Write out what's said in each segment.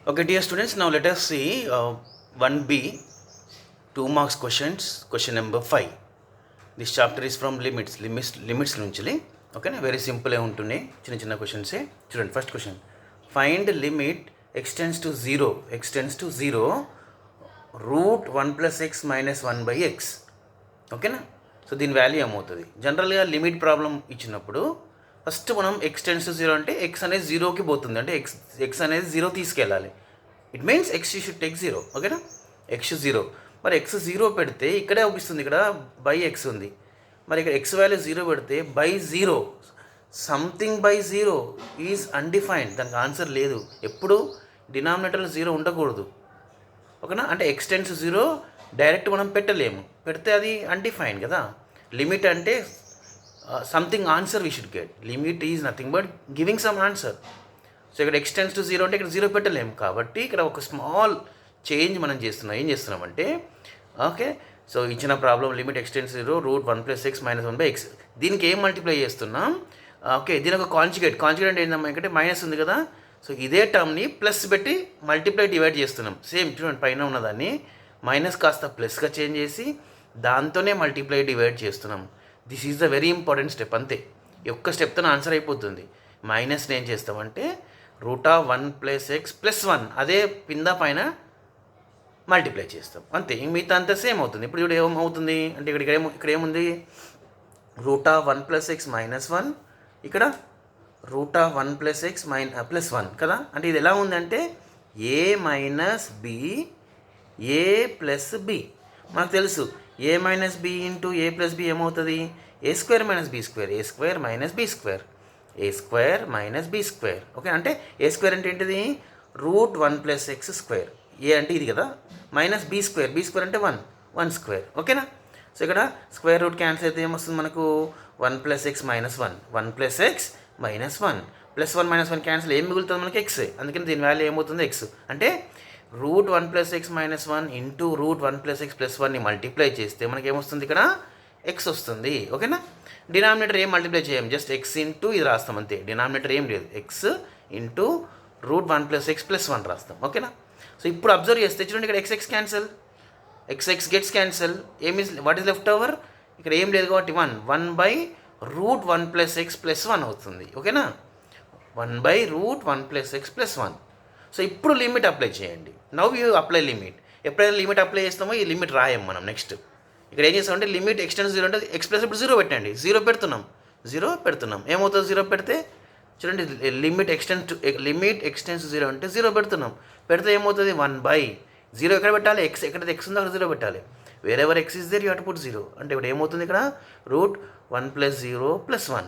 Okay, dear students, now let us see 1B, 2 marks questions, question number 5. This chapter is from limits నుంచిలి. ఓకేనా, very simple ఉంటున్నాయి, చిన్న చిన్న క్వశ్చన్సే. చూడండి, first question, find limit x tends to zero root 1 + x - 1/x. ఓకేనా, so దీని value ఏమవుతుంది? జనరల్గా లిమిట్ ప్రాబ్లం ఇచ్చినప్పుడు ఫస్ట్ మనం ఎక్స్టెండ్స్ టు జీరో అంటే ఎక్స్ అనేది జీరోకి పోతుంది, అంటే ఎక్స్ అనేది జీరో తీసుకెళ్ళాలి. It means X you should take zero. ఓకేనా, ఎక్స్ జీరో. మరి ఎక్స్ జీరో పెడితే ఇక్కడే అవుపిస్తుంది, ఇక్కడ బై ఎక్స్ ఉంది. మరి ఇక్కడ ఎక్స్ వాల్యూ జీరో పెడితే by zero, something by zero is undefined, దానికి ఆన్సర్ లేదు. ఎప్పుడు డినామినేటర్లో జీరో ఉండకూడదు. ఓకేనా, అంటే ఎక్స్టెండ్స్ జీరో డైరెక్ట్ మనం పెట్టలేము, పెడితే అది అన్డిఫైన్డ్ కదా. లిమిట్ అంటే something answer we should get. Limit is nothing but giving some answer. So ఇక్కడ ఎక్స్టెండ్స్ టు జీరో అంటే ఇక్కడ జీరో పెట్టలేము, కాబట్టి ఇక్కడ ఒక స్మాల్ చేంజ్ మనం చేస్తున్నాం. ఏం చేస్తున్నామంటే, ఓకే, సో ఇచ్చిన problem limit x tends zero root 1 + x - 1/x. దీనికి ఏం మల్టిప్లై చేస్తున్నాం? ఓకే, దీని ఒక కాంజుగేట్ అంటే ఏంటమ్మా, ఇక్కడ మైనస్ ఉంది కదా, సో ఇదే టర్మ్ని ప్లస్ పెట్టి మల్టిప్లై డివైడ్ చేస్తున్నాం. సేమ్ చూడండి, పైన ఉన్నదాన్ని మైనస్ కాస్త ప్లస్గా చేంజ్ చేసి దాంతోనే మల్టిప్లై డివైడ్ చేస్తున్నాం. This is the very important step. అంతే, ఈ ఒక్క స్టెప్తో ఆన్సర్ అయిపోతుంది. మైనస్ని ఏం చేస్తామంటే √1 + x + 1 అదే కింద పైన మల్టిప్లై చేస్తాం, అంతే. మిగతా అంతా సేమ్ అవుతుంది. ఇప్పుడు ఇప్పుడు ఏమవుతుంది అంటే ఇక్కడ ఏముంది, √1 + x - 1, ఇక్కడ √1 + x + 1 కదా. అంటే ఇది ఎలా ఉందంటే a - b a + b. మనకు తెలుసు a - b × a + b ఏమవుతుంది? a² - b², a² - b², a² - b². Okay, అంటే a² అంటే ఏంటిది? √1 + x². ఏ అంటే ఇది కదా, -b², అంటే 1² ఓకేనా. సో ఇక్కడ స్క్వేర్ రూట్ క్యాన్సిల్ అయితే ఏమొస్తుంది మనకు? 1 + x - 1, 1 + x - 1, +1 - 1 క్యాన్సిల్, ఏం మిగులుతుంది మనకి? ఎక్స్. అందుకని దీని వాల్యూ ఏమవుతుంది? ఎక్స్. అంటే √1 + x - 1 × √1 + x + 1ని మల్టిప్లై చేస్తే మనకి ఏమొస్తుంది? ఇక్కడ ఎక్స్ వస్తుంది. ఓకేనా, డినామినేటర్ ఏం మల్టిప్లై చేయం, జస్ట్ ఎక్స్ ఇంటూ ఇది రాస్తాం అంతే. డినామినేటర్ ఏం లేదు, ఎక్స్ ఇంటూ √1 + x + 1 రాస్తాం. ఓకేనా, సో ఇప్పుడు అబ్జర్వ్ చేస్తే చూడండి, ఇక్కడ X cancel, X gets cancel. What is left over? ఇక్కడ ఏం లేదు కాబట్టి 1/√1 + x + 1 అవుతుంది. ఓకేనా, 1/√1 + x + 1. సో ఇప్పుడు లిమిట్ అప్లై చేయండి. Now you apply limit. ఎప్పుడైనా లిమిట్ అప్లై చేస్తామో ఈ లిమిట్ రాయం మనం. నెక్స్ట్ ఇక్కడ ఏం చేస్తామంటే లిమిట్ ఎక్స్టెండ్స్ జీరో అంటే ఎక్స్ ప్లస్ ఇప్పుడు జీరో పెట్టండి. జీరో పెడుతున్నాం. ఏమవుతుంది జీరో పెడితే? చూడండి, లిమిట్ ఎక్స్టెండ్స్ జీరో అంటే జీరో పెడితే ఏమవుతుంది? 1/0. ఎక్కడ పెట్టాలి? ఎక్స్ ఎక్కడైతే ఎక్స్ ఉందో అక్కడ జీరో పెట్టాలి. Wherever x is there you have to put zero. అంటే ఇప్పుడు ఏమవుతుంది ఇక్కడ? √1 + 0 + 1.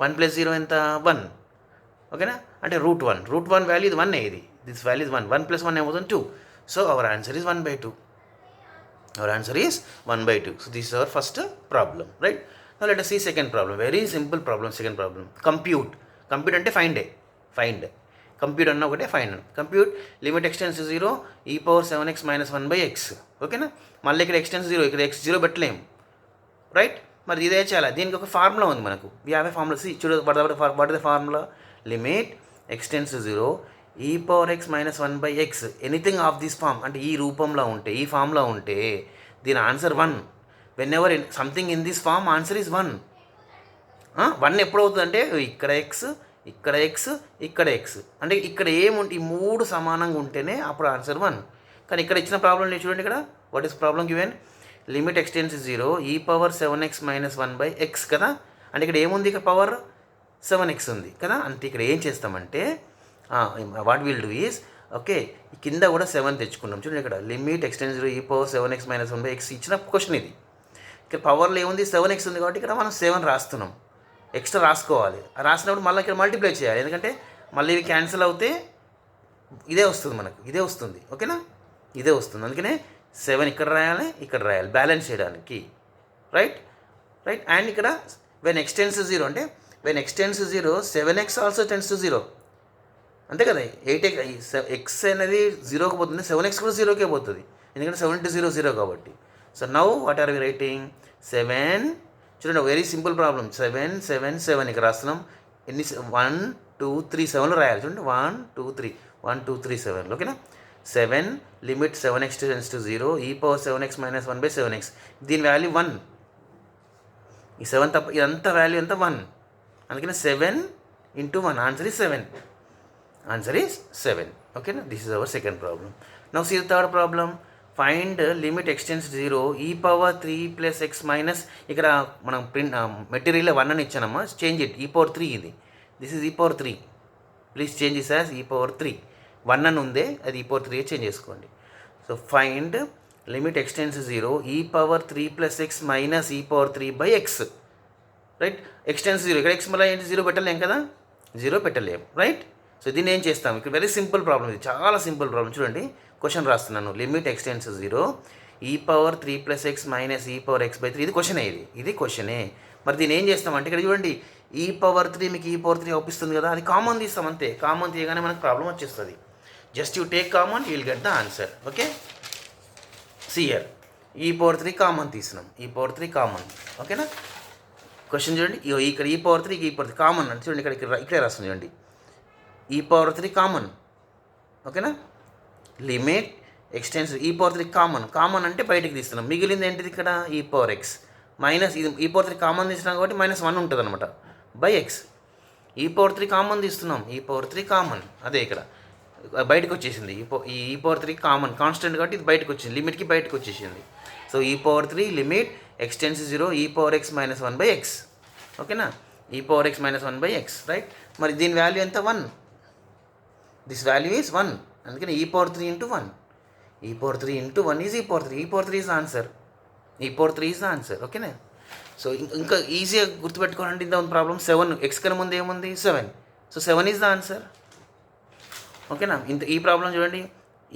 1 + 0 ఎంత? 1. ఓకేనా, అంటే √1 వాల్యూ ఇది 1. ఇది దిస్ వాల్యూ ఇస్ 1. 1 + 1 ఏమవుతుంది? 2. So our answer is 1/2. So this is our first problem, right? Now let us see second problem. Very simple problem. Second problem, compute అంటే find. Compute అన్న ఒకటే, find. Compute limit x tends 0 e⁻7x - 1/x. ఓకేనా, మళ్ళీ ఇక్కడ extends 0, ఇక్కడ x 0 పెట్టలేం, right? మరి ఇదే చేయాలి. దీనికి ఒక ఫార్ములా ఉంది మనకు. We have a formula. చూడ what is the formula? Limit x tends 0 e⁻x - 1/x. Anything of this form, అంటే ఈ రూపంలో ఉంటే, ఈ ఫామ్లో ఉంటే దీని answer 1. Whenever something in this form answer is 1. 1 ఎప్పుడు అవుతుంది అంటే ఇక్కడ ఎక్స్, ఇక్కడ ఎక్స్, అంటే ఇక్కడ ఏముంటే ఈ 3 సమానంగా ఉంటేనే అప్పుడు ఆన్సర్ 1. కానీ ఇక్కడ ఇచ్చిన ప్రాబ్లం చూడండి, ఇక్కడ what is problem given? Limit x tends 0 e⁻7x - 1/x కదా. అంటే ఇక్కడ ఏముంది? ఇక్కడ పవర్ 7x ఉంది కదా. అంటే ఇక్కడ ఏం చేస్తామంటే what will do is, okay, కింద కూడా 7 తెచ్చుకున్నాం. చూడండి, ఇక్కడ లిమిట్ ఎక్స్టెండ్స్ 0 e⁻7x - 1/x ఇచ్చిన క్వశ్చన్ ఇది. ఇక్కడ పవర్లో ఏముంది? 7x ఉంది కాబట్టి ఇక్కడ మనం 7 రాస్తున్నాం. ఎక్స్ట్రా రాసుకోవాలి. రాసినప్పుడు మళ్ళీ ఇక్కడ మల్టిప్లై చేయాలి, ఎందుకంటే మళ్ళీ ఇవి క్యాన్సిల్ అవుతే ఇదే వస్తుంది మనకు, ఇదే వస్తుంది. ఓకేనా, ఇదే వస్తుంది. అందుకనే 7 ఇక్కడ రాయాలి, బ్యాలెన్స్ చేయడానికి, రైట్. అండ్ ఇక్కడ వెన్ ఎక్స్టెండ్స్ 0 అంటే when x tends 0 7x also tends to 0. అంతే కదా. 8x అనేది 0కి పోతుంది, 7x కూడా 0కే పోతుంది, ఎందుకంటే 7 × 0 0 కాబట్టి. So now what are we writing? 7. చూడండి, వెరీ సింపుల్ ప్రాబ్లం. 7 7 7 ఇక్కడ రాస్తున్నాం. ఎన్ని? 1 2 3 7లో రాయాలి చూడండి. 1 2 3 1 2 3 7 ఓకేనా. 7 limit 7x tense to 0 e⁻7x - 1/7x. దీని వాల్యూ 1. ఈ 7 తప్ప ఇదంతా వాల్యూ ఎంత 1. అందుకని 7 × 1 ఆన్సర్ ఈజ్ 7. Answer is 7. ఓకేనా. This is our second problem. Now see the third problem. Find limit x tends 0 e⁻3 + x minus, ఇక్కడ మనం ప్రింట్ మెటీరియల్ 1 అని ఇచ్చానమ్మా, చేంజ్ ఇట్ e⁻3 ఇది. This is e⁻3. Please change this as e⁻3. 1 అని ఉందే అది e⁻3 change చేసుకోండి. So find limit x tends 0 e⁻3 + x minus e⁻3/x. Right. X tends 0, ఇక్కడ x మళ్ళీ ఏంటి 0 పెట్టలేం కదా, 0 పెట్టలేము. రైట్. సో దీన్ని ఏం చేస్తాం, ఇక్కడ వెరీ సింపుల్ ప్రాబ్లం, ఇది చాలా సింపుల్ ప్రాబ్లం. చూడండి క్వశ్చన్ రాస్తున్నాను. Limit x tends 0 e⁻3 + x minus e⁻x/3. ఇది క్వశ్చనే, ఇది క్వశ్చనే. మరి దీన్ని ఏం చేస్తామంటే ఇక్కడ చూడండి e⁻3 మీకు e⁻3 అవుపిస్తుంది కదా, అది కామన్ తీస్తాం అంతే. కామన్ తీయగానే మనకు ప్రాబ్లం వచ్చేస్తుంది. Just you take common, you will get the answer. Okay. సియర్ e⁻3 కామన్ తీసినాం, e⁻3 కామన్. ఓకేనా. క్వశ్చన్ చూడండి, ఇక్కడ e⁻3 కామన్ అంటే చూడండి, ఇక్కడే రాస్తుంది చూడండి e⁻3 కామన్. ఓకేనా. లిమిట్ ఎక్స్టెన్స్ e⁻3 కామన్ అంటే బయటికి తీస్తున్నాం. మిగిలింది ఏంటిది ఇక్కడ e⁻x మైనస్, ఇది e⁻3 కామన్ తీసినాం కాబట్టి -1 ఉంటుంది అనమాట /x. e⁻3 కామన్ తీస్తున్నాం, e⁻3 కామన్, అదే ఇక్కడ బయటకు వచ్చేసింది. ఈ e⁻3 కామన్ కాన్స్టెంట్ కాబట్టి ఇది బయటకు వచ్చింది, లిమిట్కి బయటకు వచ్చేసింది. So e⁻3 limit x tends 0 e⁻x - 1/x. ఓకేనా. e⁻x - 1/x. రైట్. మరి దీని వాల్యూ ఎంత 1. This value is 1. అందుకని e⁻3 × 1. e⁻3 × 1 is e⁻3. e⁻3 is answer. e⁻3 is the answer. ఓకేనా. సో ఇంకా ఈజీగా గుర్తుపెట్టుకోవాలంటే ఇంత ఉంది ప్రాబ్లం. 7 x కన్నా ముందు ఏముంది 7. So 7 is the answer. ఓకేనా. ఈ ప్రాబ్లం చూడండి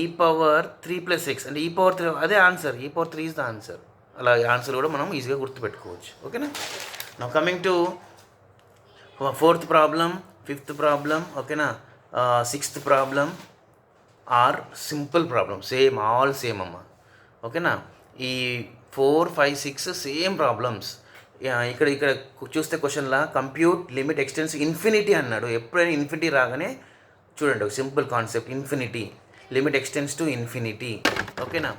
e⁻3 + x అంటే e⁻3 అదే answer. e⁻3 is the answer. అలా ఆన్సర్ కూడా మనం ఈజీగా గుర్తుపెట్టుకోవచ్చు. ఓకేనా. Now coming to fourth problem, fifth problem. ఓకేనా. Sixth problem are simple problem, same, all same అమ్మ. ఓకేనా. ఈ 4, 5, 6 సేమ్ ప్రాబ్లమ్స్. ఇక్కడ చూస్తే క్వశ్చన్లా కంప్యూట్ లిమిట్ ఎక్స్టెన్స్ ఇన్ఫినిటీ అన్నాడు. ఎప్పుడైనా ఇన్ఫినిటీ రాగానే చూడండి ఒక simple concept, infinity, limit x tends to infinity. ఓకేనా.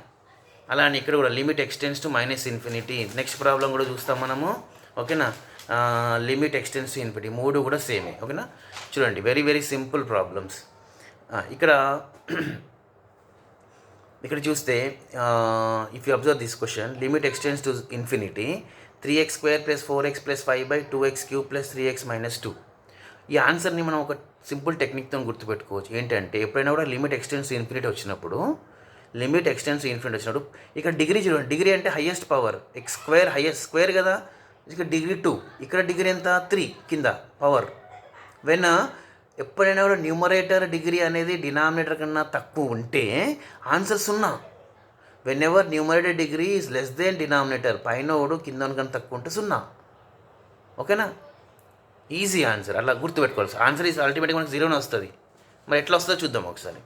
అలానే ఇక్కడ కూడా limit x tends to -∞. Next problem కూడా చూస్తాం మనము. ఓకేనా. లిమిట్ ఎక్స్టెన్స్ టు ఇన్ఫినిటీ, 3 కూడా సేమే. ఓకేనా. చూడండి వెరీ వెరీ సింపుల్ ప్రాబ్లమ్స్. ఇక్కడ చూస్తే if you observe this question, limit x tends to infinity 3x² + 4x + 5/2x³ + 3x - 2. ఈ ఆన్సర్ని మనం ఒక సింపుల్ టెక్నిక్తో గుర్తుపెట్టుకోవచ్చు. ఏంటంటే ఎప్పుడైనా కూడా లిమిట్ ఎక్స్టెన్స్ టు ఇన్ఫినిటీ వచ్చినప్పుడు, ఇక్కడ డిగ్రీ చూడండి. డిగ్రీ అంటే highest power, x² highest square కదా, ఇక్కడ డిగ్రీ 2, ఇక్కడ డిగ్రీ ఎంత 3 కింద పవర్. వెన్ ఎప్పుడైనా కూడా న్యూమరేటర్ డిగ్రీ అనేది డినామినేటర్ కన్నా తక్కువ ఉంటే answer 0. Whenever numerator degree is less than denominator, పైనోడు కింద కన్నా తక్కువ ఉంటే 0. ఓకేనా. ఈజీ ఆన్సర్, అలా గుర్తుపెట్టుకోవాలి. ఆన్సర్ ఈజ్ అల్టిమేట్గా మనకు 0 వస్తుంది. మరి ఎట్లా వస్తుందో చూద్దాం ఒకసారి.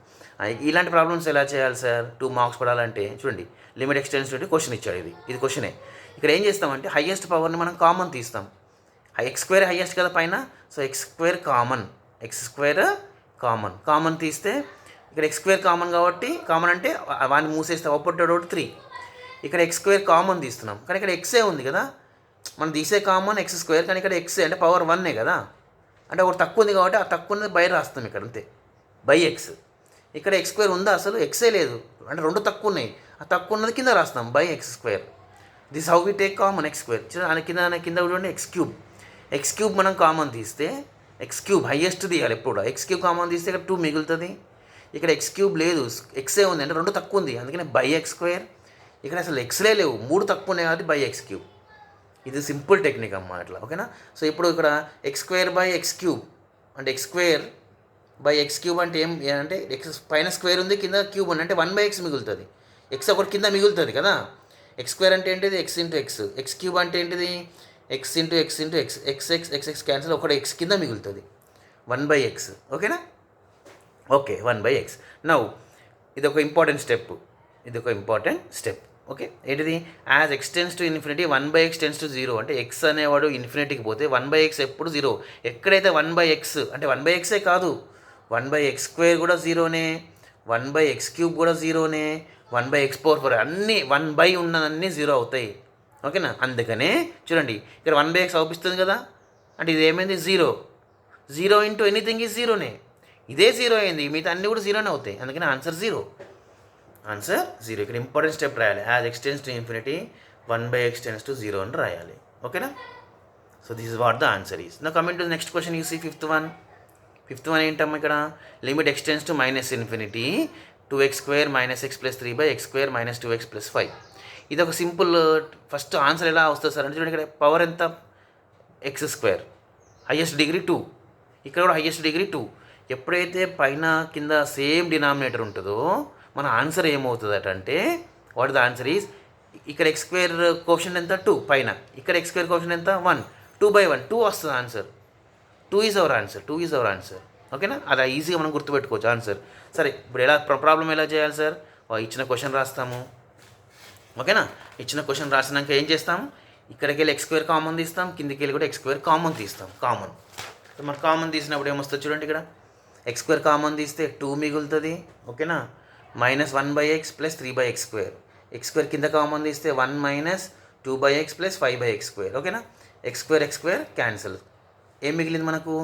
ఇలాంటి ప్రాబ్లమ్స్ ఎలా చేయాలి సార్ 2 మార్క్స్ పడాలంటే? చూడండి లిమిట్ ఎక్స్టెన్స్ తోటి క్వశ్చన్ ఇచ్చాడు, ఇది క్వశ్చనే. ఇక్కడ ఏం చేస్తామంటే హైయెస్ట్ పవర్ని మనం కామన్ తీస్తాం. x² హైయెస్ట్ కదా పైన, సో x² కామన్ తీస్తే ఇక్కడ x² కామన్ కాబట్టి, కామన్ అంటే వాడిని మూసేస్తే అవుట్పుట్ 3. ఇక్కడ x² కామన్ తీస్తున్నాం కానీ ఇక్కడ xే ఉంది కదా, మనం తీసే కామన్ x², కానీ ఇక్కడ x అంటే పవర్ 1 కదా, అంటే ఒకటి తక్కువ ఉంది కాబట్టి ఆ తక్కువ ఉన్నది బయట రాస్తాం ఇక్కడ అంతే, /x. ఇక్కడ x² ఉందా, అసలు xే లేదు, అంటే 2 తక్కువ ఉన్నాయి, ఆ తక్కువ ఉన్నది కింద రాస్తాం /x². This how we take common x². కింద చూడండి x³ మనం కామన్ తీస్తే, x³ హైయెస్ట్ తీయాలి ఎప్పుడు, x³ కామన్ తీస్తే ఇక్కడ 2 మిగులుతుంది. ఇక్కడ x³ లేదు, xే ఉంది, అంటే 2 తక్కువ ఉంది, అందుకని /x². ఇక్కడ అసలు xలే లేవు, 3 తక్కువ ఉన్నాయి కాబట్టి /x³. ఇది సింపుల్ టెక్నిక్ అమ్మా అట్లా. ఓకేనా. సో ఇప్పుడు ఇక్కడ x²/x³ అంటే x² అంటే ఏం అంటే x పైన స్క్వేర్ ఉంది, కింద క్యూబ్ ఉంది, అంటే 1/x మిగులుతుంది. x ఒకటి కింద మిగులుతుంది కదా. x² అంటే ఏంటిది x × x, x³ అంటే ఏంటిది x × x × x, x cancel, ఒకటి x కింద మిగులుతుంది, 1/x. ఓకేనా. Okay 1/x. నౌ ఇది ఒక ఇంపార్టెంట్ స్టెప్. ఓకే, ఏంటిది as x tends to infinity 1/x tends to 0 అంటే ఎక్స్ అనేవాడు ఇన్ఫినిటీకి పోతే 1/x ఎప్పుడు 0. ఎక్కడైతే 1/x అంటే 1/xే కాదు, 1/x² కూడా 0నే, 1/x³ కూడా 0నే, 1/x⁴ అన్నీ 1/, ఉన్నదన్నీ 0 అవుతాయి. ఓకేనా, అందుకనే చూడండి ఇక్కడ 1/x అవుపిస్తుంది కదా, అంటే ఇది ఏమైంది 0. 0 ఇంటూ ఎనీథింగ్ ఈజ్ 0నే, ఇదే 0 అయింది, మిగతా అన్నీ కూడా 0నే అవుతాయి. అందుకని ఆన్సర్ 0. ఆన్సర్ 0. ఇక్కడ ఇంపార్టెంట్ స్టెప్ రాయాలి, as x tends to infinity 1/x tends to 0 అని రాయాలి. ఓకేనా, so this is what the answer is. Now coming to next question, you see fifth one ఏంటమ్మా ఇక్కడ, limit x tends to -minus infinity 2x² - x + 3/x² - 2x + 5. ఇది ఒక simple first answer ఎలా వస్తుంది sir అంటే చూడండి, ఇక్కడ పవర్ ఎంత x², హైయెస్ట్ డిగ్రీ 2, ఇక్కడ కూడా హైయెస్ట్ డిగ్రీ 2. ఎప్పుడైతే పైన కింద సేమ్ డినామినేటర్ ఉంటుందో మన ఆన్సర్ ఏమవుతుందట అంటే, వాట్ ద ఆన్సర్ ఈజ్, ఇక్కడ x² కోషెంట్ ఎంత 2 పైన, ఇక్కడ x² కోషెంట్ ఎంత 1, 2/1 2 వస్తుంది ఆన్సర్. 2 is our answer. ఓకేనా, అలా ఈజీగా మనం గుర్తుపెట్టుకోవచ్చు ఆన్సర్. సరే, ఇప్పుడు ఎలా ప్రాబ్లం ఎలా చేయాలి సార్, ఇచ్చిన క్వశ్చన్ రాస్తాము. ఓకేనా, ఇచ్చిన క్వశ్చన్ రాసినాక ఏం చేస్తాము, ఇక్కడికి వెళ్ళి x² కామన్ తీస్తాం, కిందికి వెళ్ళి కూడా x² కామన్ తీస్తాం. మరి కామన్ తీసినప్పుడు ఏమొస్తుంది చూడండి, ఇక్కడ x² కామన్ తీస్తే 2 మిగులుతుంది. ఓకేనా, -1/x + 3/x², x² కింద కామన్ తీస్తే 1 - 2/x + 5/x². ఓకేనా, x² క్యాన్సిల్, ఏం మిగిలింది మనకు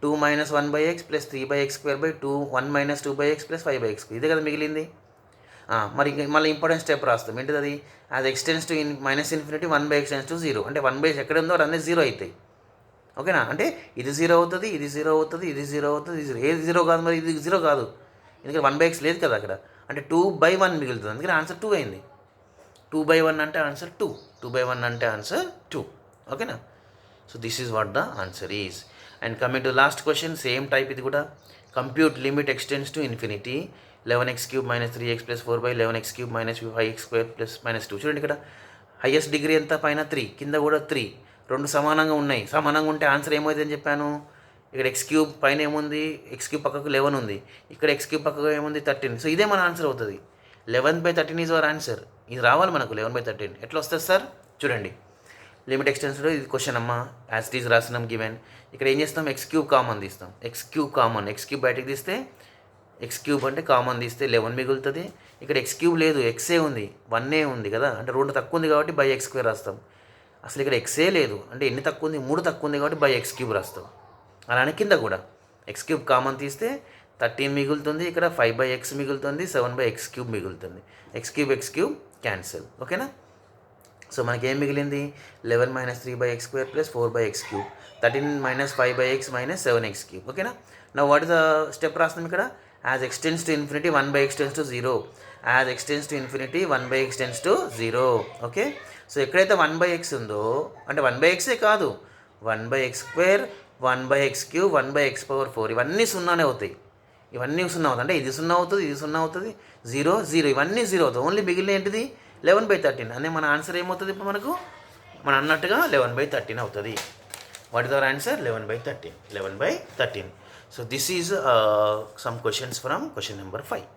2 - 1/x + 3/x²/2 1 - 2/x + 5/x², ఇదే కదా మిగిలింది. మరి మళ్ళీ ఇంపార్టెంట్ స్టెప్ రాస్తాం, ఏంటిది అది, as x tends to -infinity 1/x tends to 0 అంటే 1/x ఎక్కడ ఉందో అన్నీ 0 అవుతాయి. ఓకేనా, అంటే ఇది 0 అవుతుంది, ఇది 0 అవుతుంది, ఇది 0 అవుతుంది, ఇది 0, ఏది 0 కాదు, మరి ఇది 0 కాదు, ఎందుకంటే 1/x లేదు కదా అక్కడ, అంటే 2/1 మిగులుతుంది, అందుకని ఆన్సర్ 2 అయింది. 2/1 అంటే ఆన్సర్ 2, 2/1 అంటే ఆన్సర్ 2. ఓకేనా, so this is what the answer is. And coming to last question, same type ఇది కూడా, compute limit x tends to infinity 11x³ - 3x + 4/11x³ - 5x² + -2. చూడండి ఇక్కడ హైయెస్ట్ డిగ్రీ ఎంత, పైన 3, కింద కూడా 3, రెండు సమానంగా ఉన్నాయి. సమానంగా ఉంటే ఆన్సర్ ఏమవుతుందని చెప్పాను, ఇక్కడ x³ పైన ఏముంది, x³ పక్కకు 11 ఉంది, ఇక్కడ x³ పక్కకు ఏముంది 13. సో ఇదే మన ఆన్సర్ అవుతుంది, 11/13 ఈజ్ అవర్ ఆన్సర్. ఇది రావాలి మనకు 11/13. ఎట్లా వస్తుంది సార్ చూడండి, లిమిట్ ఎక్స్టెన్స్లో ఇది క్వశ్చన్ అమ్మా, యాజ్ ఇట్ ఈజ్ రాసినాం గివెన్. ఇక్కడ ఏం చేస్తాం, x³ కామన్ తీస్తాం, x³ కామన్, x³ బయటకు తీస్తే x³ అంటే కామన్ తీస్తే 11 మిగులుతుంది. ఇక్కడ x³ లేదు, xఏ ఉంది, 1 ఉంది కదా, అంటే 2 తక్కువ ఉంది కాబట్టి x² రాస్తాం. అసలు ఇక్కడ xఏ లేదు, అంటే ఎన్ని తక్కువ ఉంది, 3 తక్కువ ఉంది కాబట్టి x³ రాస్తాం. అలానే కింద కూడా x³ కామన్ తీస్తే 13 మిగులుతుంది, ఇక్కడ 5/x మిగులుతుంది, 7/x³ మిగులుతుంది, x³ క్యాన్సిల్. ఓకేనా, సో మనకి ఏం మిగిలింది, 11 - 3/x² + 4/x³, 13 - 5/x - 7x³. ఓకేనా, నా వాట్ ఇస్ ద స్టెప్ రాస్తాం ఇక్కడ, as x tends to infinity 1/x tends to 0, as x tends to infinity 1/x tends to 0. Okay, so ఎక్కడైతే 1/x ఉందో అంటే 1/xే కాదు, 1/x², 1/x³, 1/x⁴, ఇవన్నీ 0నే అవుతాయి. ఇవన్నీ 0 అవుతాయి, అంటే ఇది 0 అవుతుంది, ఇది 0 అవుతుంది, 0 0, ఇవన్నీ 0 అవుతాయి. ఓన్లీ మిగిలిన ఏంటిది 11/13. అనే మన ఆన్సర్ ఏమవుతుంది ఇప్పుడు మనకు, మనం అన్నట్టుగా 11/13 అవుతుంది. What is our answer, 11/13. So this is some questions from question number 5.